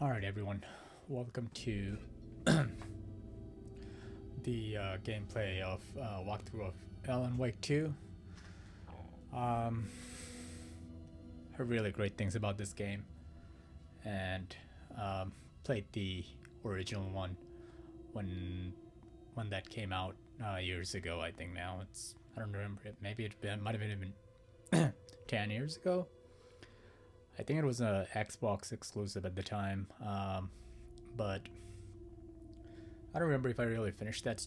Alright everyone, welcome to the gameplay of walkthrough of Alan Wake 2. Heard really great things about this game and played the original one when that came out years ago. I think now I don't remember it. Maybe might have been even 10 years ago. I think it was a Xbox exclusive at the time, but I don't remember if I really finished that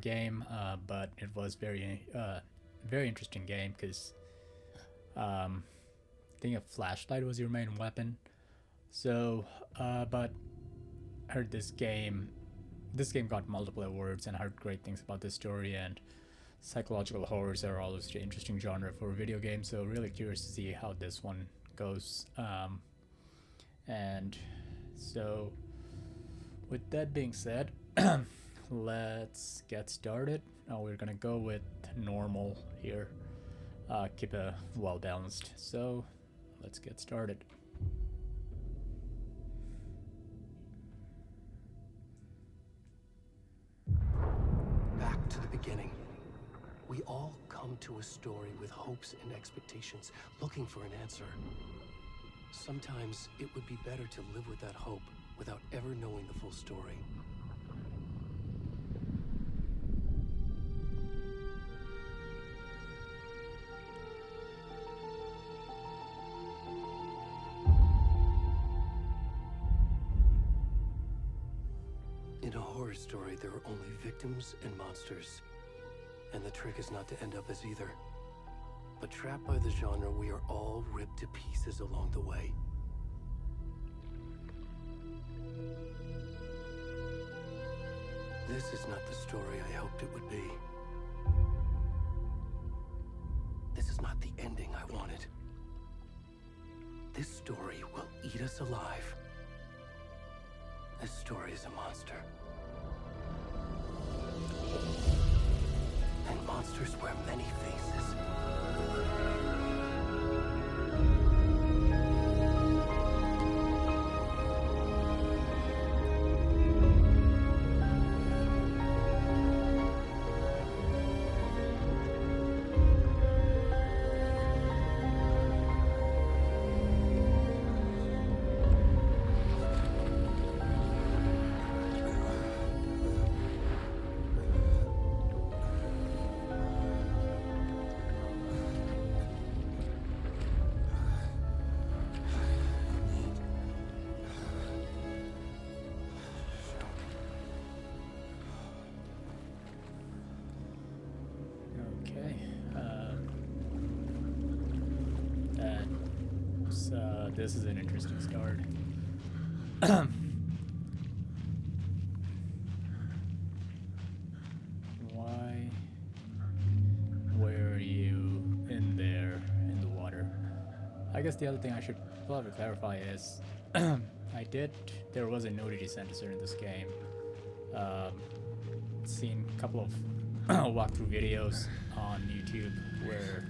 game. But it was very interesting game because I think a flashlight was your main weapon. So, but I heard this game got multiple awards, and I heard great things about the story, and psychological horrors are always an interesting genre for video games. So really curious to see how this one goes. And so with that being said, let's get started. We're gonna go with normal here, keep it well balanced. So let's get started. Back to the beginning. We all come to a story with hopes and expectations, looking for an answer. Sometimes it would be better to live with that hope without ever knowing the full story. In a horror story, there are only victims and monsters. And the trick is not to end up as either. But trapped by the genre, we are all ripped to pieces along the way. This is not the story I hoped it would be. This is not the ending I wanted. This story will eat us alive. This story is a monster. And monsters wear many faces. This is an interesting start. Why were you in there in the water? I guess the other thing I should probably clarify is there was a nudity sensor in this game. Seen a couple of walkthrough videos on YouTube where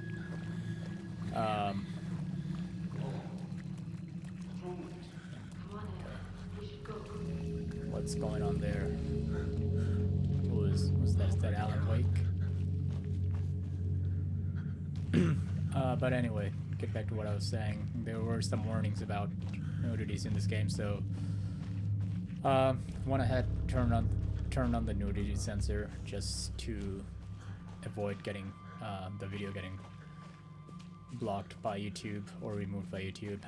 what's going on there? Was that Alan Wake? But anyway, get back to what I was saying. There were some warnings about nudities in this game, so went ahead, turned on the nudity sensor just to avoid getting the video getting blocked by YouTube or removed by YouTube.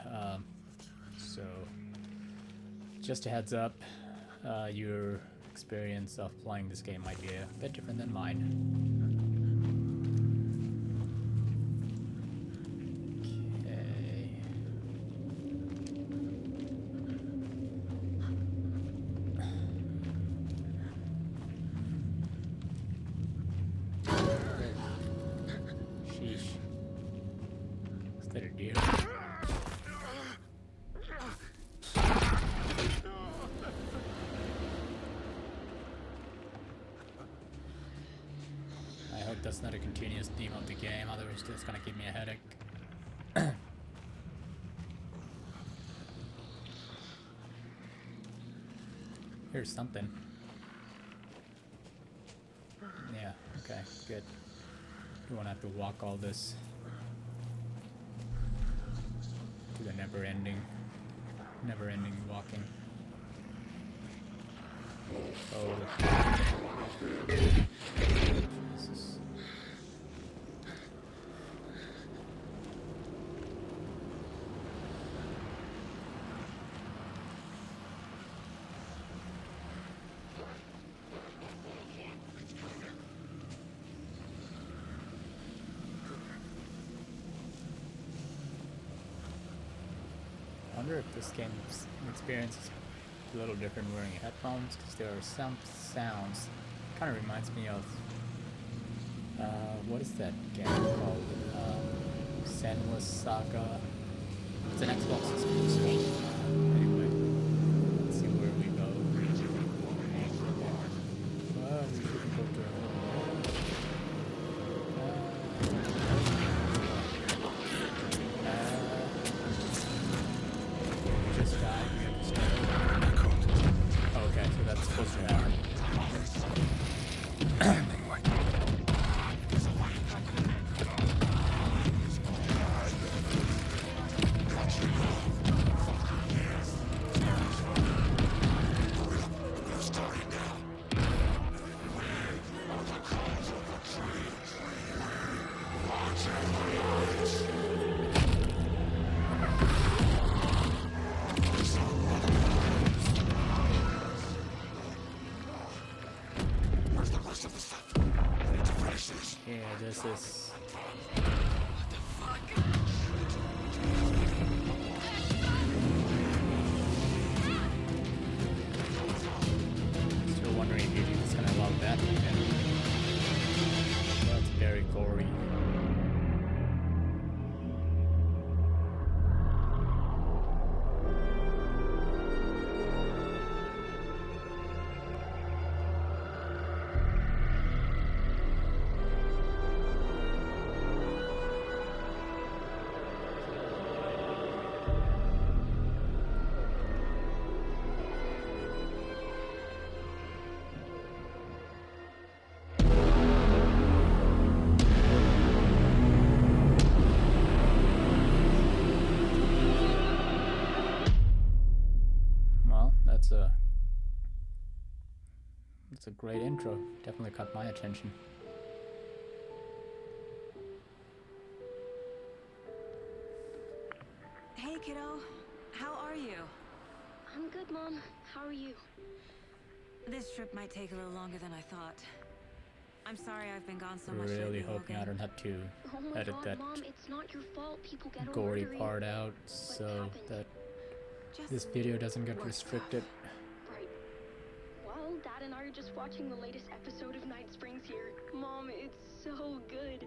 So just a heads up, your experience of playing this game might be a bit different than mine. That's not a continuous theme of the game, otherwise it's gonna give me a headache. Here's something. Yeah, okay, good. You won't have to walk all this to the never-ending walking. Oh. Jesus. I wonder if this game's experience is a little different wearing headphones, because there are some sounds. Kind of reminds me of what is that game called? Senua Saga. It's an Xbox exclusive. Anyway, let's see where we go. Well, we shouldn't go to. Just died. We have to start. Oh, okay, so that's supposed to happen. Yeah, this is. Still wondering if YouTube's gonna allow that. That's very gory. Well, that's a great intro. Definitely caught my attention. Hey, kiddo. How are you? I'm good, Mom. How are you? This trip might take a little longer than I thought. I'm sorry I've been gone so much Really lately, hoping I Logan. don't have to Oh my edit God, that Mom, it's not your fault. People get gory murdery. part out so happened? that Just this video doesn't get work restricted. Right. Well, Dad and I are just watching the latest episode of Night Springs here. Mom, it's so good.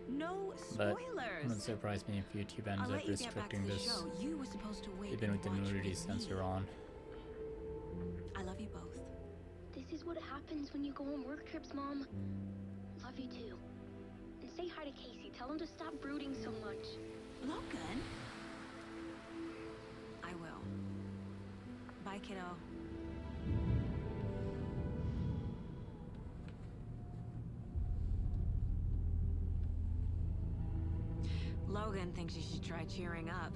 no But spoilers. it wouldn't surprise me if YouTube ends I'll up let you get back to restricting the this, show. You were supposed to wait even and with the watch nudity with sensor me. on. I love you both. This is what happens when you go on work trips, Mom. Love you too. And say hi to Casey. Tell him to stop brooding so much. Logan? I will. Bye, kiddo. Logan thinks you should try cheering up.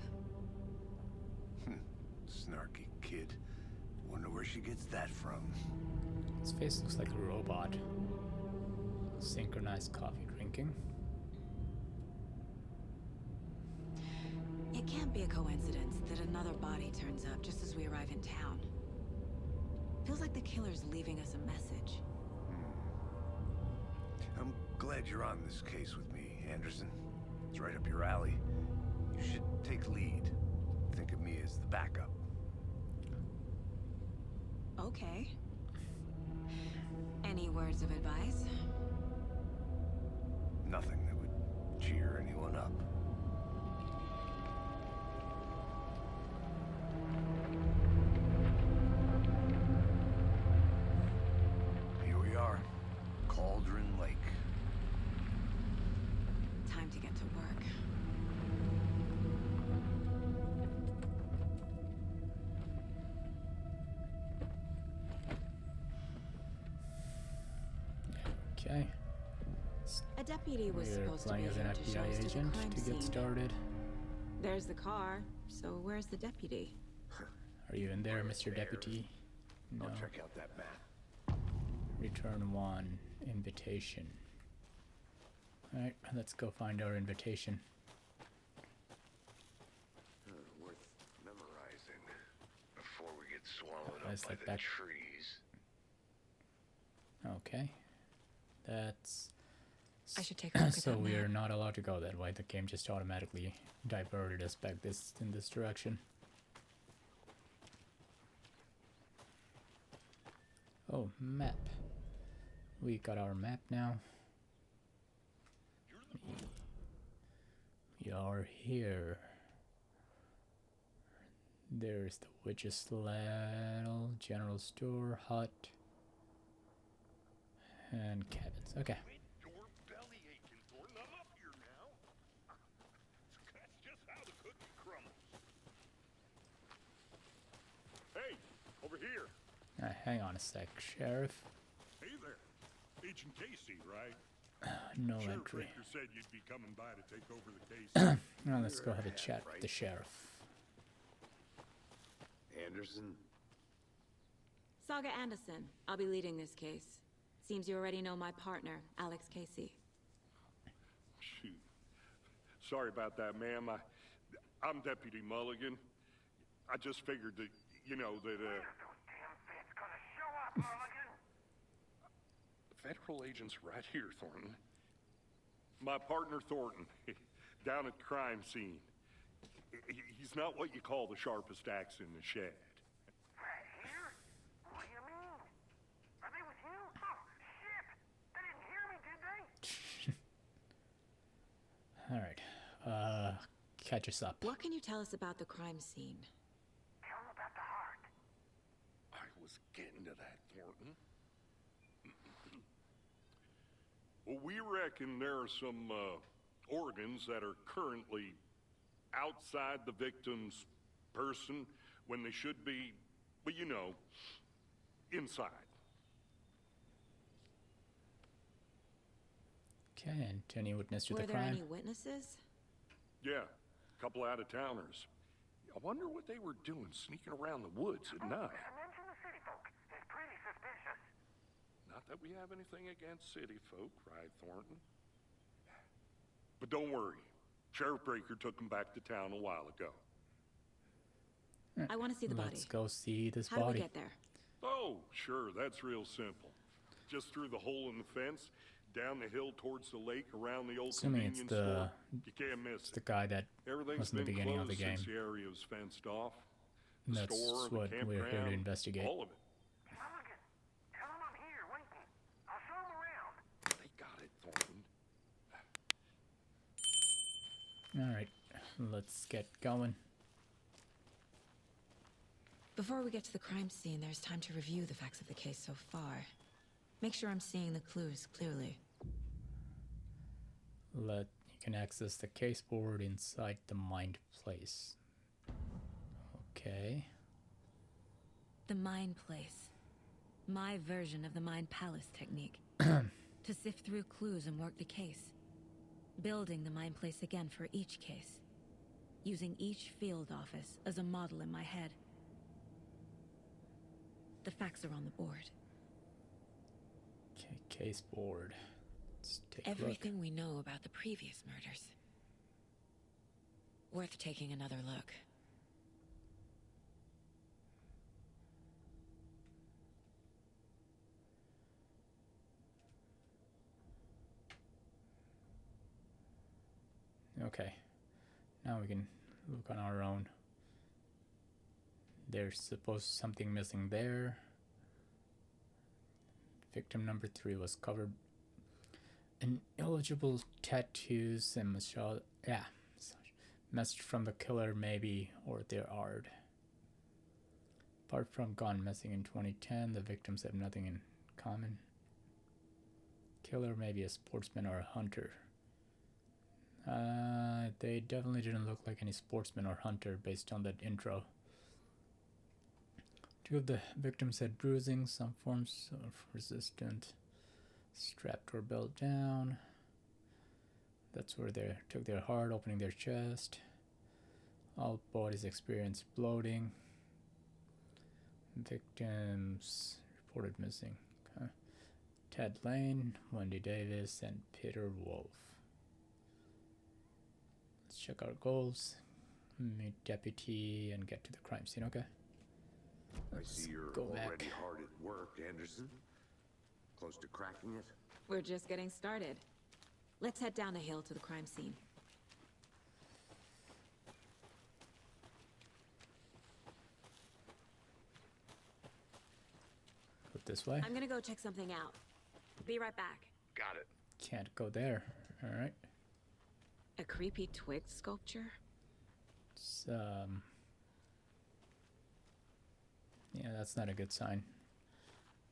Snarky kid. Wonder where she gets that from. His face looks like a robot. Synchronized coffee drinking. It can't be a coincidence that another body turns up just as we arrive in town. Feels like the killer's leaving us a message. I'm glad you're on this case with me, Anderson. It's right up your alley. You should take lead. Think of me as the backup. Okay. Any words of advice? Nothing that would cheer anyone up. Here we are. Cauldron Lake. Time to get to work. deputy was We're supposed to be playing as an here to show FBI us to the agent crime to get scene. started. There's the car, so where's the deputy? Are you in there, Mr. Deputy? No. I'll check out that map. Return 1. Invitation. Alright, let's go find our invitation. Worth memorizing before we get swallowed Nice, up by like the that. trees. Okay. That's... I should take a look at so that we are map. not allowed to go that way. The game just automatically diverted us back in this direction. Oh, map. We got our map now. We are here. There's the witch's ladle, general store, hut, and cabins. Okay. Your belly aching, Thornton. I'm up here now. That's just how the cookie crumbles. Hey, over here. Hang on a sec, Sheriff. Hey there. Agent Casey, right? No Sheriff entry. Baker said you'd be coming by to take over the case. Now let's go have a chat with the sheriff. Anderson? Saga Anderson. I'll be leading this case. Seems you already know my partner, Alex Casey. Shoot. Sorry about that, ma'am. I'm Deputy Mulligan. I just figured that, you know, that, Federal agents right here, Thornton. My partner, Thornton, down at the crime scene. He's not what you call the sharpest axe in the shed. Right here? What do you mean? Are they with you? Oh, shit! They didn't hear me, did they? Alright. Catch us up. What can you tell us about the crime scene? Tell them about the heart. I was getting to that, Thornton. Well, we reckon there are some organs that are currently outside the victim's person when they should be, well, you know, inside. Okay, and any witness to Were the there crime? any witnesses? Yeah, a couple out-of-towners. I wonder what they were doing sneaking around the woods at night. Mention the city folk. It's pretty suspicious. Not that we have anything against city folk, right, Thornton? But don't worry. Sheriff Baker took them back to town a while ago. I want to see the Let's body. go see this How do we body. get there? Oh, sure, that's real simple. Just through the hole in the fence, down the hill towards the lake, around the old Assuming it's convenience the store. You can't miss it's it. the guy that Everything's was in the been beginning of closed the game. since the area was fenced off. The That's store, what the we're here to campground, investigate. all of it. Mulligan, tell them I'm here waiting. I'll show them around. They got it, Thornton. Alright, let's get going. Before we get to the crime scene, there's time to review the facts of the case so far. Make sure I'm seeing the clues clearly. You can access the case board inside the mind place. Okay. The Mind Place. My version of the Mind Palace technique. To sift through clues and work the case. Building the Mind Place again for each case. Using each field office as a model in my head. The facts are on the board. Okay, case board. Let's take a look. Everything we know about the previous murders. Worth taking another look. Okay. Now we can look on our own. There's supposed something missing there. Victim number 3 was covered in illegible tattoos and message from the killer maybe, or there are. Apart from gone missing in 2010, the victims have nothing in common. Killer may be a sportsman or a hunter. They definitely didn't look like any sportsman or hunter based on that intro. 2 of the victims had bruising, some forms of resistant, strapped or belt down. That's where they took their heart, opening their chest. All bodies experience bloating. Victims reported missing. Okay. Ted Lane, Wendy Davis, and Peter Wolf. Let's check our goals. Meet deputy and get to the crime scene. Okay. I see you're go already back. hard at work, Anderson. Close to cracking it? We're just getting started. Let's head down the hill to the crime scene. Go this way. I'm gonna go check something out. Be right back. Got it. Can't go there. All right. A creepy twig sculpture? It's, yeah, that's not a good sign.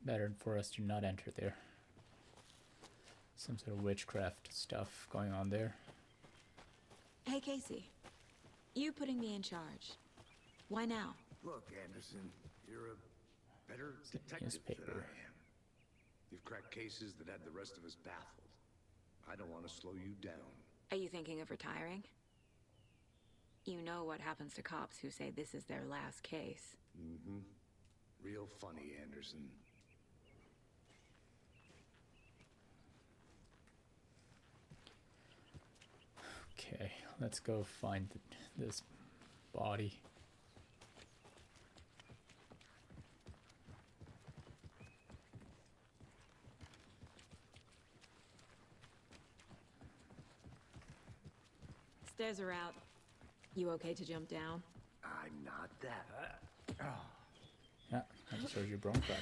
Better for us to not enter there. Some sort of witchcraft stuff going on there. Hey, Casey. You putting me in charge. Why now? Look, Anderson, you're a better a detective newspaper. than I am. You've cracked cases that had the rest of us baffled. I don't want to slow you down. Are you thinking of retiring? You know what happens to cops who say this is their last case. Mm-hmm. Real funny, Anderson. Okay, let's go find this body. Stairs are out. You okay to jump down? I'm not that. Yeah, that just shows your bone crack.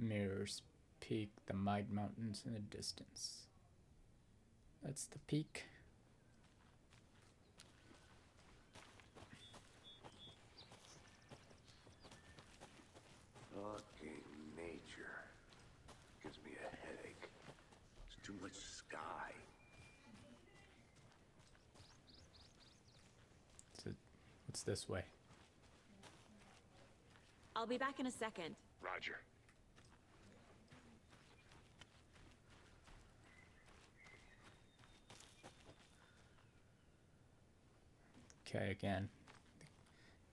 Mirrors peak the Might Mountains in the distance. That's the peak. Fucking nature. Gives me a headache. It's too much sky. So, what's this way? I'll be back in a second. Roger. Okay, again.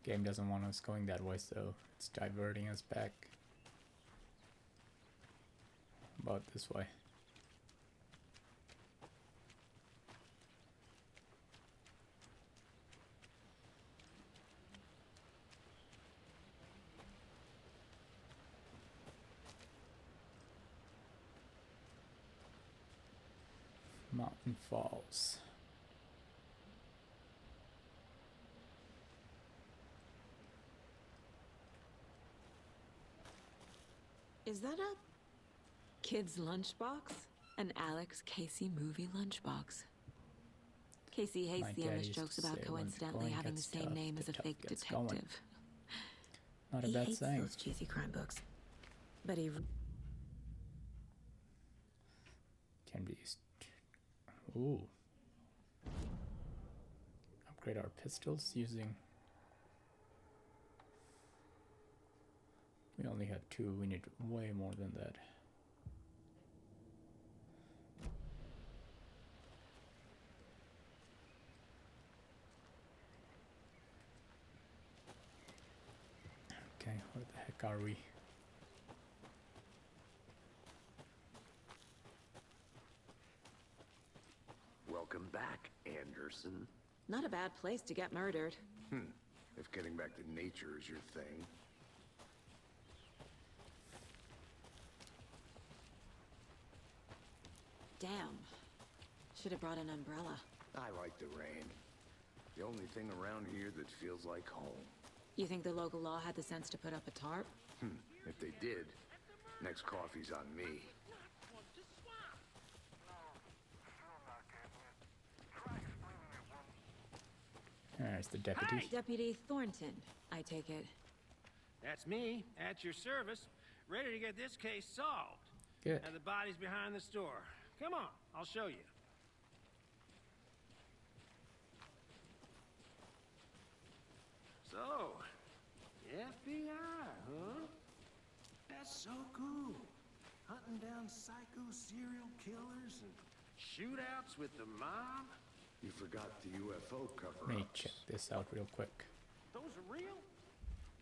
The game doesn't want us going that way, so it's diverting us back. About this way. Mountain Falls. Is that a kid's lunchbox? An Alex Casey movie lunchbox. Casey hates My the dad endless used to jokes about say, when the coincidentally going having the gets same tough, name the as a tough fake gets going. detective. Not a He bad hates saying. those cheesy crime books. But he... Can be used. Ooh. Upgrade our pistols using. We only have 2. We need way more than that. Okay, where the heck are we? Welcome back, Anderson. Not a bad place to get murdered. If getting back to nature is your thing. Damn. Should have brought an umbrella. I like the rain. The only thing around here that feels like home. You think the local law had the sense to put up a tarp? If they did, next coffee's on me. There's the deputy. Hey! Deputy Thornton, I take it. That's me, at your service, ready to get this case solved. Good. And the body's behind the store. Come on, I'll show you. So, FBI, huh? That's so cool. Hunting down psycho serial killers and shootouts with the mob. You forgot the UFO cover-ups. Let me check this out real quick. Those are real?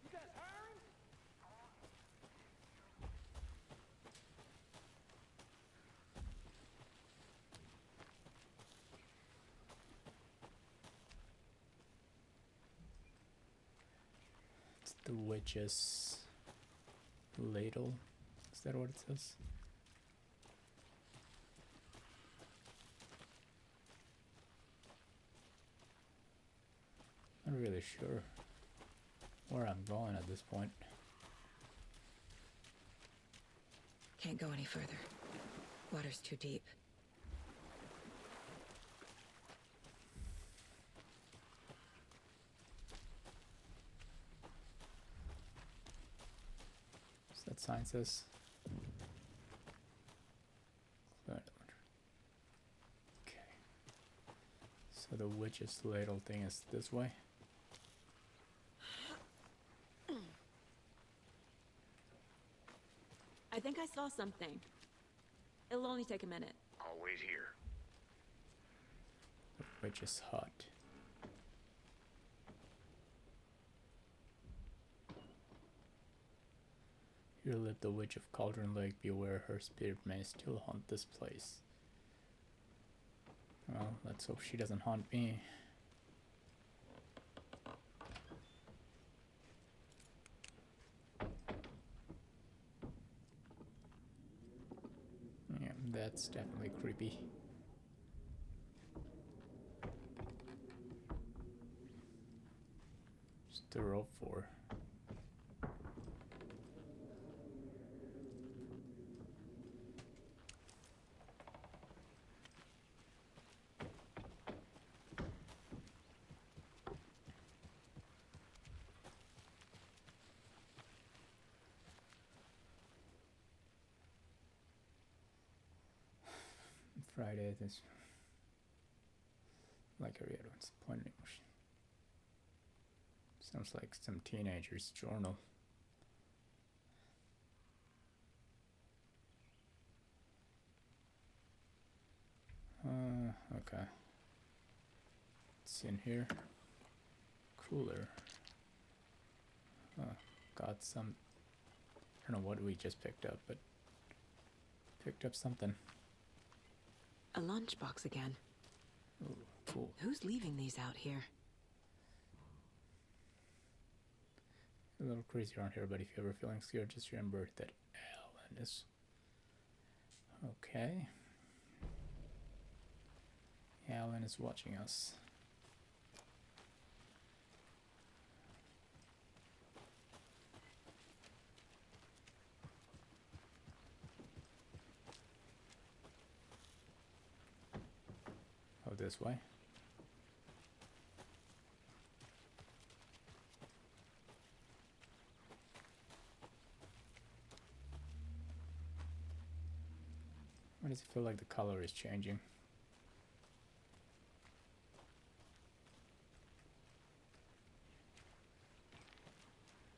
You guys hiring? It's the witch's ladle. Is that what it says? Not really sure where I'm going at this point. Can't go any further. Water's too deep. What's that sign says? Okay. So the witch's ladle thing is this way. I think I saw something. It'll only take a minute. I'll wait here. The witch's hut. Here lived the witch of Cauldron Lake. Beware, her spirit may still haunt this place. Well, let's hope she doesn't haunt me. Yeah, that's definitely creepy. Just a rope for. Friday, this like every other one's pointing emotion. Sounds like some teenager's journal. Okay. It's in here. Cooler. Got some. I don't know what we just picked up, but picked up something. A lunchbox again. Ooh, cool. Who's leaving these out here? A little crazy around here, but if you're ever feeling scared, just remember that Alan is okay. Alan is watching us. Oh, this way. Why does it feel like the color is changing?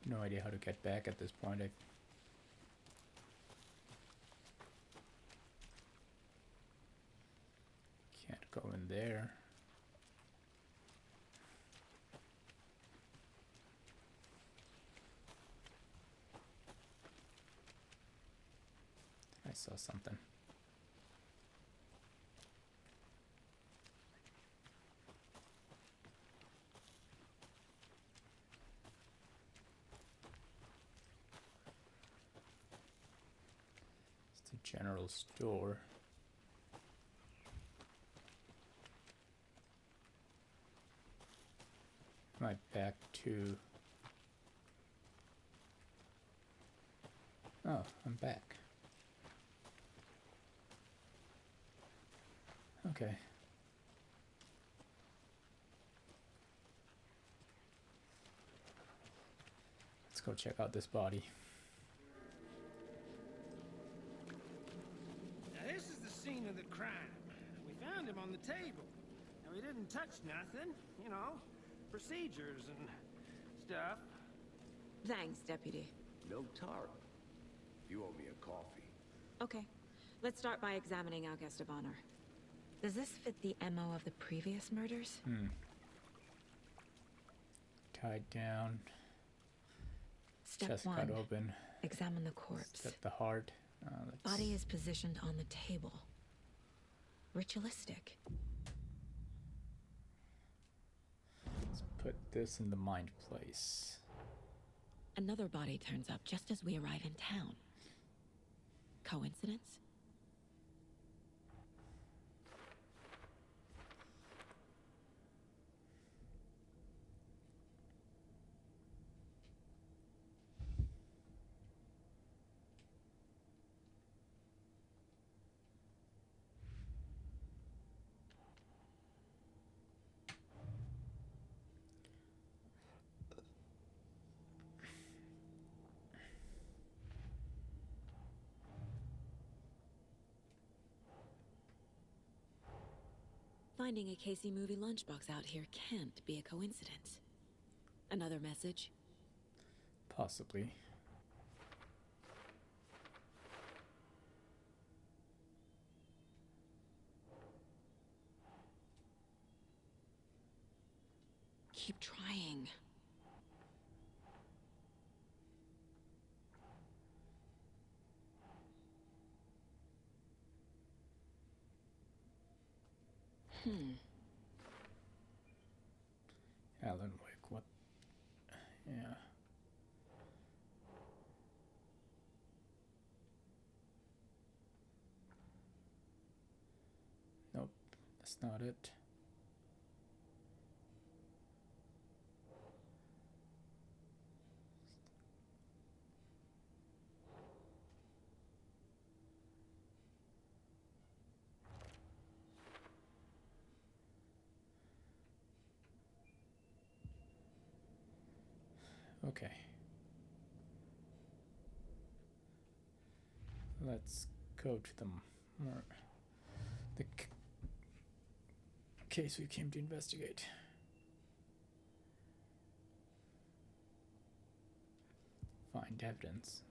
No idea how to get back at this point. Can't go in there. I saw something. It's a general store. Am I back to... Oh, I'm back. Okay. Let's go check out this body. Now this is the scene of the crime. We found him on the table. And we didn't touch nothing, you know, procedures and stuff. Thanks, Deputy. No tarp. You owe me a coffee. Okay, let's start by examining our guest of honor. Does this fit the MO of the previous murders? Tied down. Step Chest 1. cut open. Examine the corpse. Step the heart. Body is positioned on the table. Ritualistic. Let's put this in the mind place. Another body turns up just as we arrive in town. Coincidence? Finding a Casey movie lunchbox out here can't be a coincidence. Another message? Possibly. Keep trying. Alan Wake, what? Yeah. Nope, that's not it. Okay. Let's go to the case we came to investigate. Find evidence.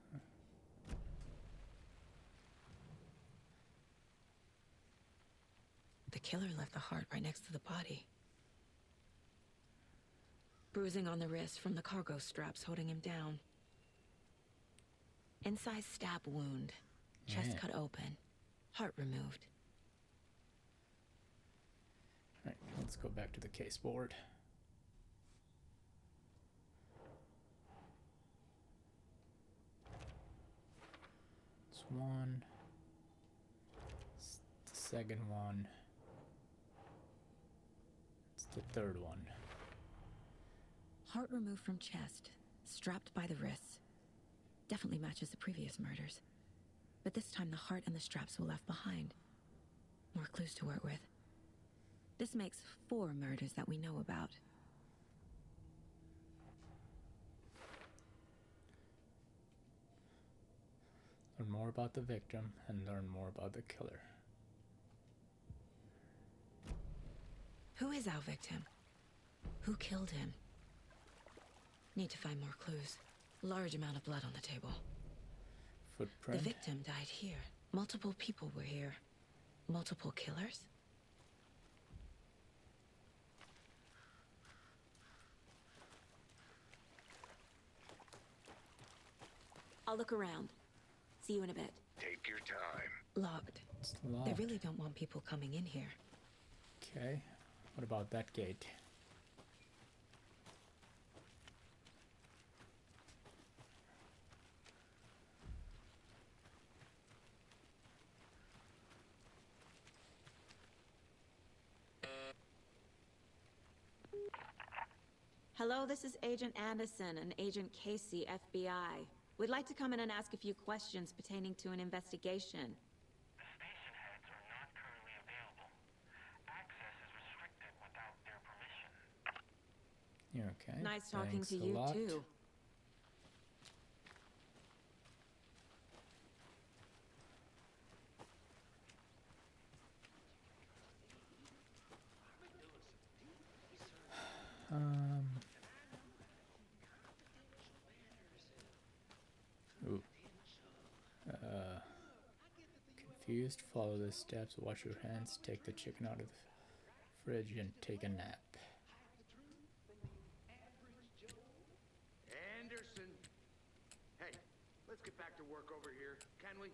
The killer left the heart right next to the body. Bruising on the wrist from the cargo straps holding him down. Inside stab wound. Chest cut open. Heart removed. Alright, let's go back to the case board. It's one. It's the second one. It's the third one. Heart removed from chest. Strapped by the wrists. Definitely matches the previous murders. But this time the heart and the straps were left behind. More clues to work with. This makes 4 murders that we know about. Learn more about the victim and learn more about the killer. Who is our victim? Who killed him? Need to find more clues. Large amount of blood on the table. Footprint. The victim died here. Multiple people were here. Multiple killers? I'll look around. See you in a bit. Take your time. Locked. It's They locked. really don't want people coming in here. Okay. What about that gate? Hello, this is Agent Anderson and Agent Casey, FBI. We'd like to come in and ask a few questions pertaining to an investigation. The station heads are not currently available. Access is restricted without their permission. Yeah, okay. Nice talking Thanks to a you, lot. too. Ooh. confused, follow the steps, wash your hands, take the chicken out of the fridge, and take a nap. Anderson! Hey, let's get back to work over here, can we?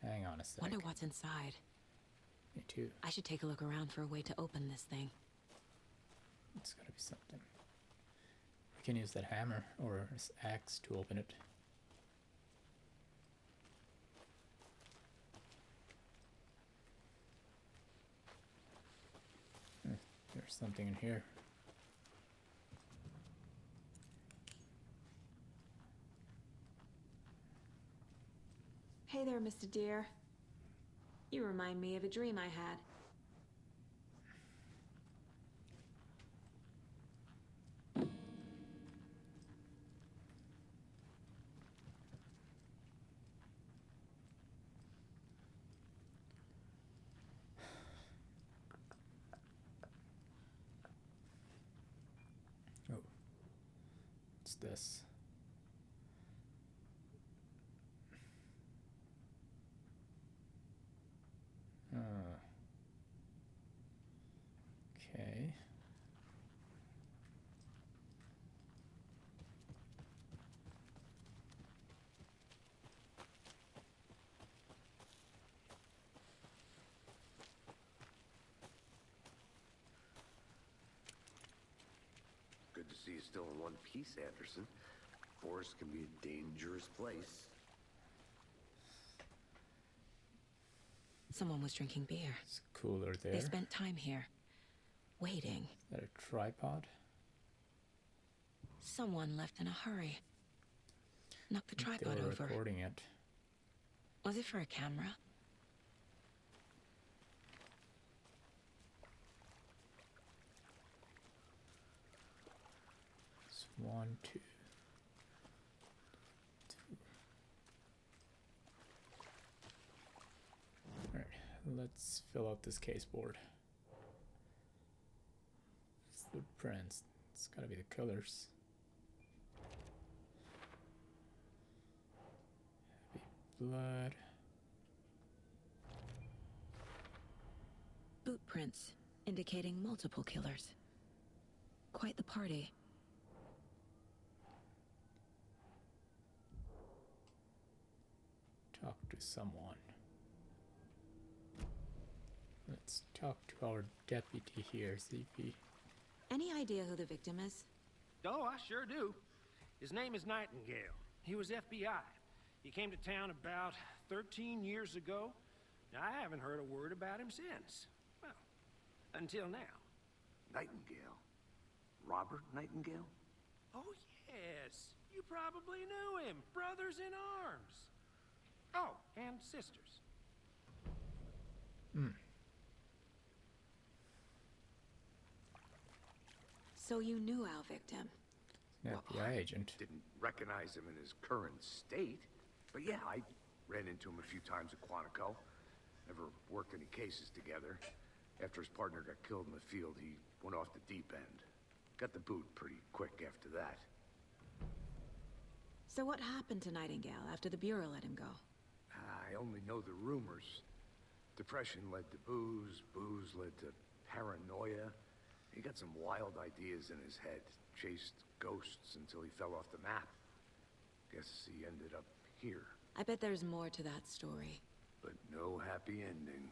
Hang on a sec. Wonder what's inside. Me too. I should take a look around for a way to open this thing. It's gotta be something. We can use that hammer or this axe to open it. There's something in here. Hey there, Mr. Deer. You remind me of a dream I had. Oh. What's this? Okay. Good to see you still in one piece, Anderson. Forest can be a dangerous place. Someone was drinking beer. It's cooler there. They spent time here, waiting. Is that a tripod? Someone left in a hurry. Knocked the They tripod were over. recording it. Was it for a camera? It's 1, 2. Alright, let's fill out this case board. Footprints. It's gotta be the killers. Heavy blood. Boot prints, indicating multiple killers. Quite the party. Talk to someone. Let's talk to our deputy here, see if he... Any idea who the victim is? Oh, I sure do. His name is Nightingale. He was FBI. He came to town about 13 years ago. Now, I haven't heard a word about him since. Well, until now. Nightingale? Robert Nightingale? Oh, yes. You probably knew him. Brothers in arms. Oh, and sisters. So you knew our victim. An FBI agent. Didn't recognize him in his current state. But yeah, I ran into him a few times at Quantico. Never worked any cases together. After his partner got killed in the field, he went off the deep end. Got the boot pretty quick after that. So what happened to Nightingale after the Bureau let him go? I only know the rumors. Depression led to booze, booze led to paranoia. He got some wild ideas in his head, chased ghosts until he fell off the map. Guess he ended up here, I bet there's more to that story. but no happy ending.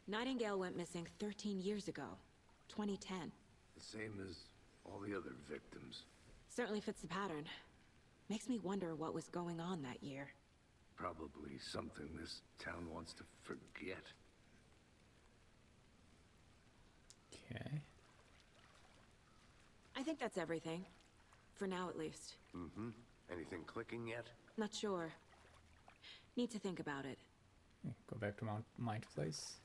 Nightingale went missing 13 years ago. 2010. The same as all the other victims. Certainly fits the pattern. Makes me wonder what was going on that year. Probably something this town wants to forget. Okay. I think that's everything. For now, at least. Mm-hmm. Anything clicking yet? Not sure. Need to think about it. Go back to Mind Place.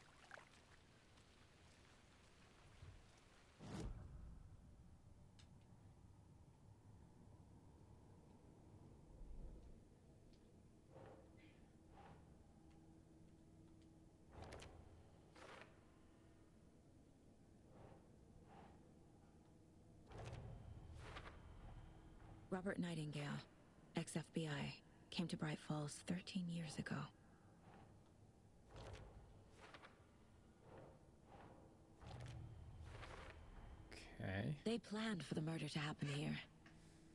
Robert Nightingale, ex-FBI, came to Bright Falls 13 years ago. Okay. They planned for the murder to happen here,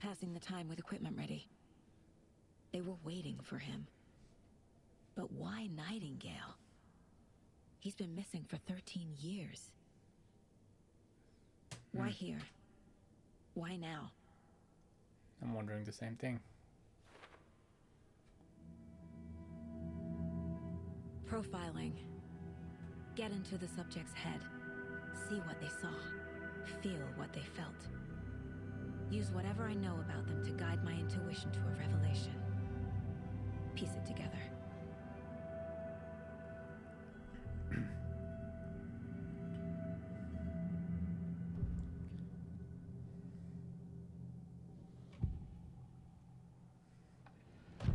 passing the time with equipment ready. They were waiting for him. But why Nightingale? He's been missing for 13 years. Why here? Why now? I'm wondering the same thing. Profiling. Get into the subject's head. See what they saw. Feel what they felt. Use whatever I know about them to guide my intuition to a revelation. Piece it together.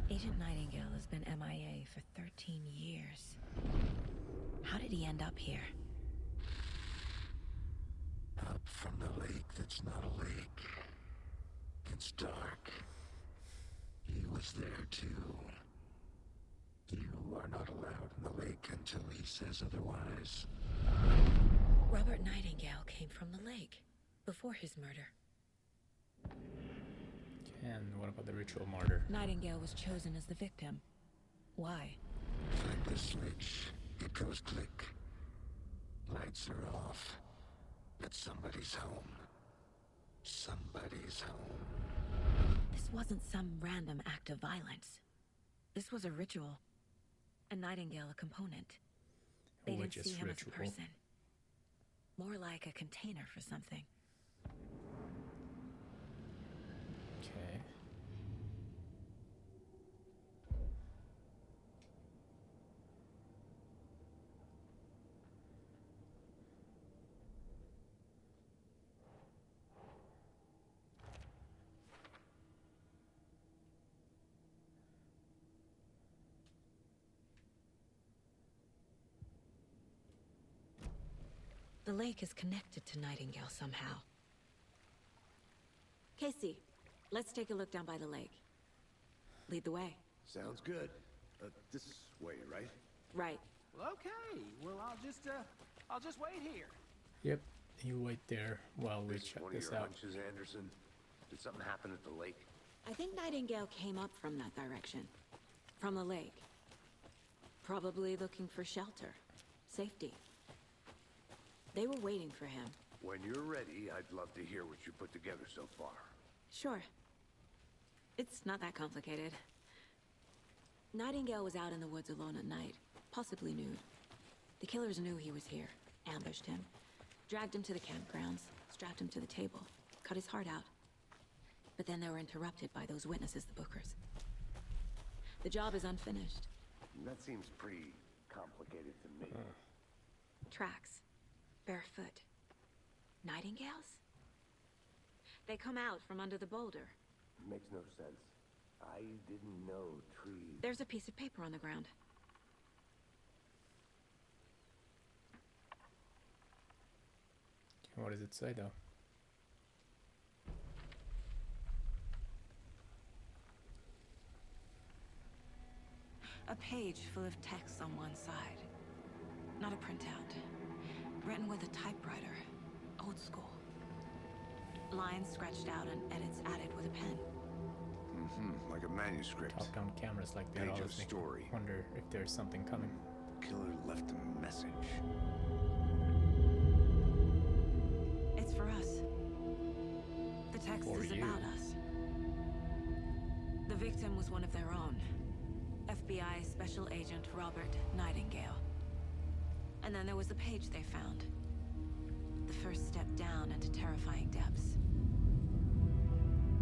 Agent Nightingale has been MIA for 13 years. How did he end up here? Up from the lake that's not a lake. It's dark. He was there too. You are not allowed in the lake until he says otherwise. Robert Nightingale came from the lake before his murder. And what about the ritual martyr? Nightingale was chosen as the victim. Why? Flip the switch. It goes click. Lights are off. But somebody's home. Somebody's home. This wasn't some random act of violence. This was a ritual. A Nightingale a component. They didn't see him as a person. More like a container for something. Okay. The lake is connected to Nightingale somehow. Casey, let's take a look down by the lake. Lead the way. Sounds good. This way, right? Right. Well, okay. Well, I'll just wait here. Yep. You wait there while we This check one this of your out. hunches, Anderson? Did something happen at the lake? I think Nightingale came up from that direction. From the lake. Probably looking for shelter. Safety. They were waiting for him. When you're ready, I'd love to hear what you put together so far. Sure. It's not that complicated. Nightingale was out in the woods alone at night, possibly nude. The killers knew he was here, ambushed him, dragged him to the campgrounds, strapped him to the table, cut his heart out. But then they were interrupted by those witnesses, the Bookers. The job is unfinished. That seems pretty complicated to me. Tracks. Barefoot. Nightingales? They come out from under the boulder. Makes no sense. I didn't know trees... There's a piece of paper on the ground. What does it say though? A page full of text on one side. Not a printout. Written with a typewriter. Old school. Lines scratched out and edits added with a pen. Mm-hmm, like a manuscript. Top-down cameras like that Page of always make me story. wonder if there's something coming. Killer left a message. It's for us. The text For is you. about us. The victim was one of their own. FBI Special Agent Robert Nightingale. And then there was the page they found. The first step down into terrifying depths.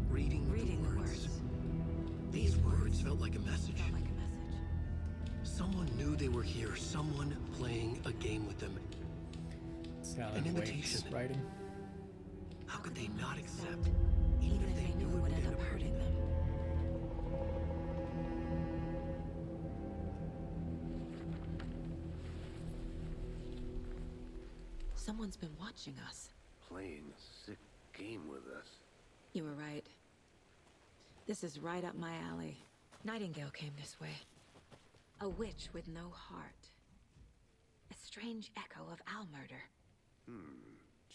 Reading the words. These words felt like a message. Felt like a message. Someone knew they were here. Someone playing a game with them. Alan An Wake's invitation. writing. How could they not accept? Even if they knew it would end up hurting them. Someone's been watching us. Playing a sick game with us. You were right. This is right up my alley. Nightingale came this way. A witch with no heart. A strange echo of our murder.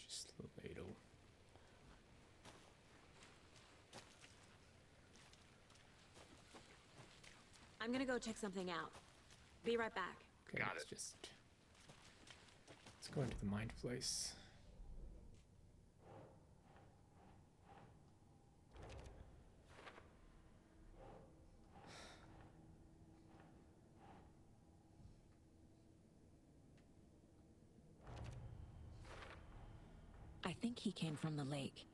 Just a little. I'm gonna go check something out. Be right back. Okay, let's go into the mind place. I think he came from the lake.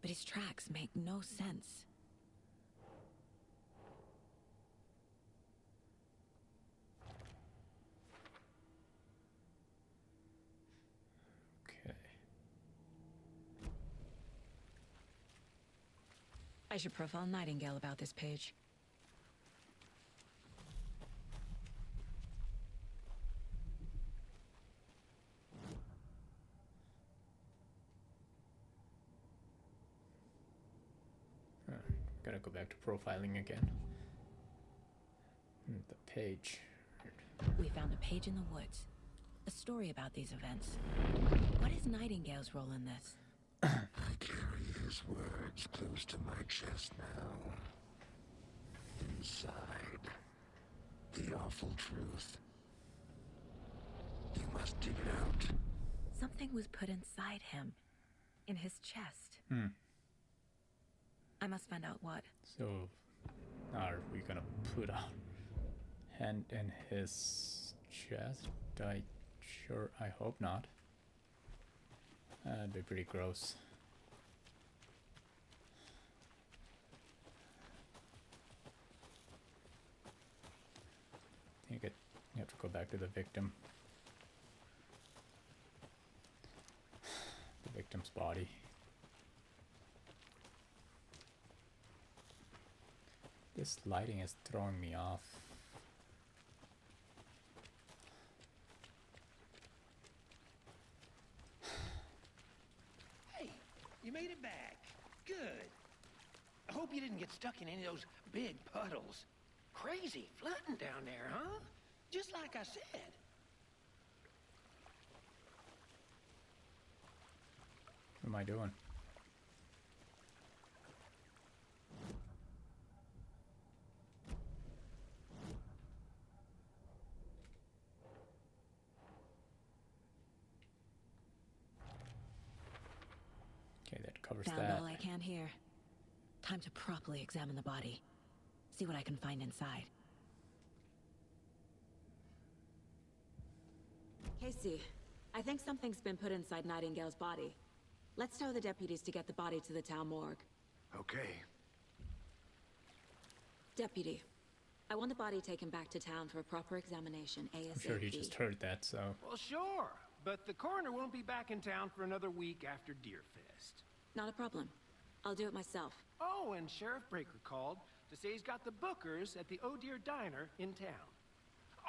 But his tracks make no sense. Okay. I should profile Nightingale about this page. Gotta go back to profiling again. The page. We found a page in the woods. A story about these events. What is Nightingale's role in this? I carry his words close to my chest now. Inside, the awful truth. You must dig it out. Something was put inside him. In his chest. I must find out what. So, are we gonna put our hand in his chest? I hope not. That'd be pretty gross. I think you have to go back to the victim. The victim's body. This lighting is throwing me off. Hey, you made it back. Good. I hope you didn't get stuck in any of those big puddles. Crazy flooding down there, huh? Just like I said. What am I doing? Okay, that covers Found that. all I can here. Time to properly examine the body. See what I can find inside. Casey, I think something's been put inside Nightingale's body. Let's tell the deputies to get the body to the town morgue. Okay. Deputy, I want the body taken back to town for a proper examination ASAP. I'm sure he just heard that, so... Well, sure. But the coroner won't be back in town for another week after Deerfest. Not a problem. I'll do it myself. Oh, and Sheriff Breaker called to say he's got the bookers at the Oh Dear Diner in town.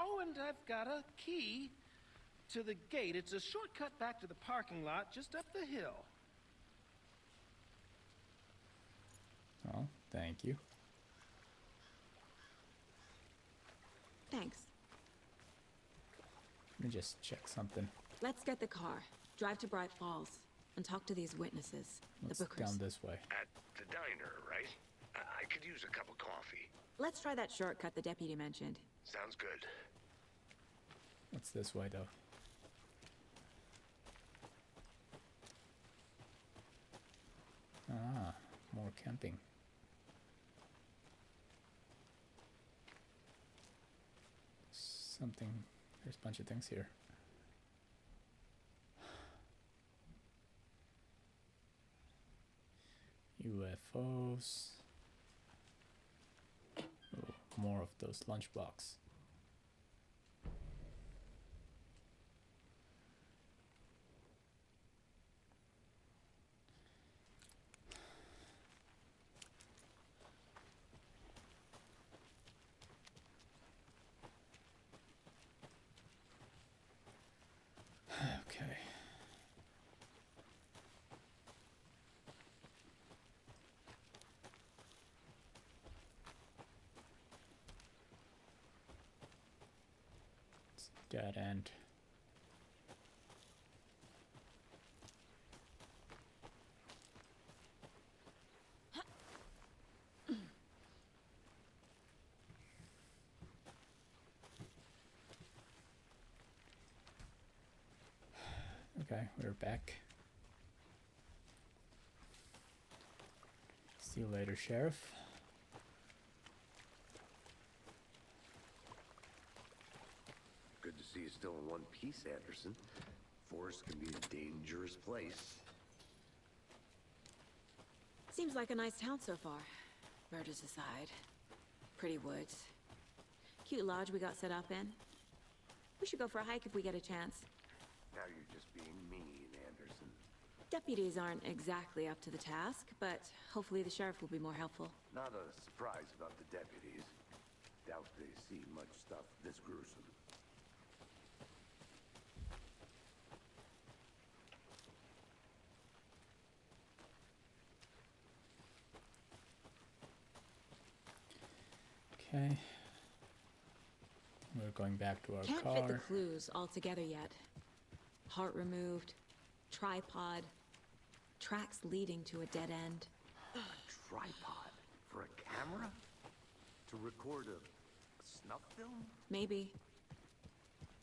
Oh, and I've got a key to the gate. It's a shortcut back to the parking lot just up the hill. Oh, thank you. Thanks. Let me just check something. Let's get the car, drive to Bright Falls, and talk to these witnesses, Let's the bookers. down this way. At the diner, right? I could use a cup of coffee. Let's try that shortcut the deputy mentioned. Sounds good. What's this way, though? Ah, more camping. Something. There's a bunch of things here. UFOs. Oh, more of those lunchbox. Okay. It's dead end. Okay, we're back. See you later, Sheriff. Good to see you still in one piece, Anderson. Forest can be a dangerous place. Seems like a nice town so far. Murders aside. Pretty woods. Cute lodge we got set up in. We should go for a hike if we get a chance. Now you're just being mean, Anderson. Deputies aren't exactly up to the task, but hopefully the sheriff will be more helpful. Not a surprise about the deputies. Doubt they see much stuff this gruesome. Okay. We're going back to our Can't car. fit the clues all together yet. Heart removed, tripod, tracks leading to a dead end. A tripod? For a camera? To record a snuff film? Maybe.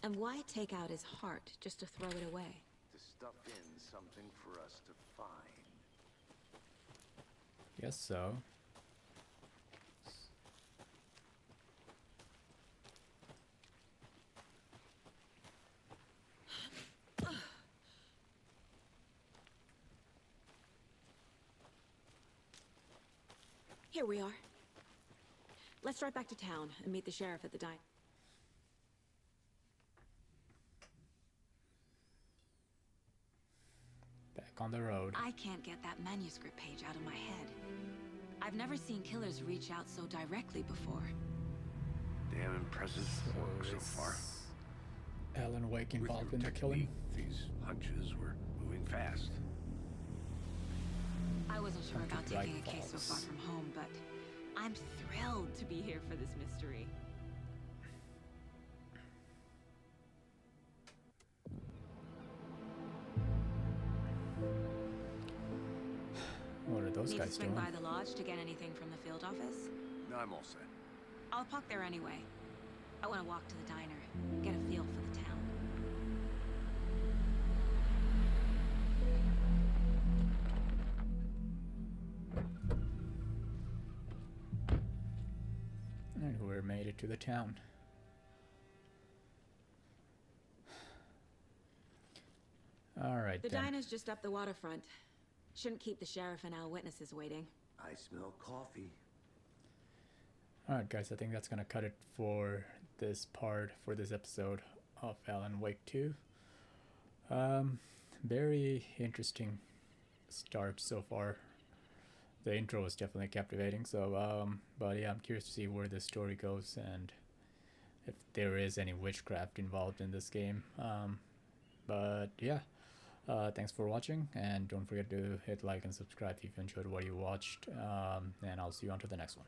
And why take out his heart just to throw it away? To stuff in something for us to find. Guess so. Here we are. Let's drive back to town and meet the sheriff at the diner. Back on the road. I can't get that manuscript page out of my head. I've never seen killers reach out so directly before. Damn impressive work so far. Alan Wake With involved your in the killing. technique, these hunches were moving fast. I wasn't sure about Bright taking a case so far Falls. from home, but I'm thrilled to be here for this mystery. What are those Need to guys swing doing? by the lodge to get anything from the field office? No, I'm all set. I'll park there anyway. I want to walk to the diner, get a feel for the town. And we made it to the town. Alright The then. diner's just up the waterfront. Shouldn't keep the sheriff and our witnesses waiting. I smell coffee. Alright guys, I think that's gonna cut it for this part, for this episode of Alan Wake 2. Very interesting start so far. The intro was definitely captivating, so but yeah, I'm curious to see where the story goes and if there is any witchcraft involved in this game. But yeah, thanks for watching, and don't forget to hit like and subscribe if you enjoyed what you watched, and I'll see you on to the next one.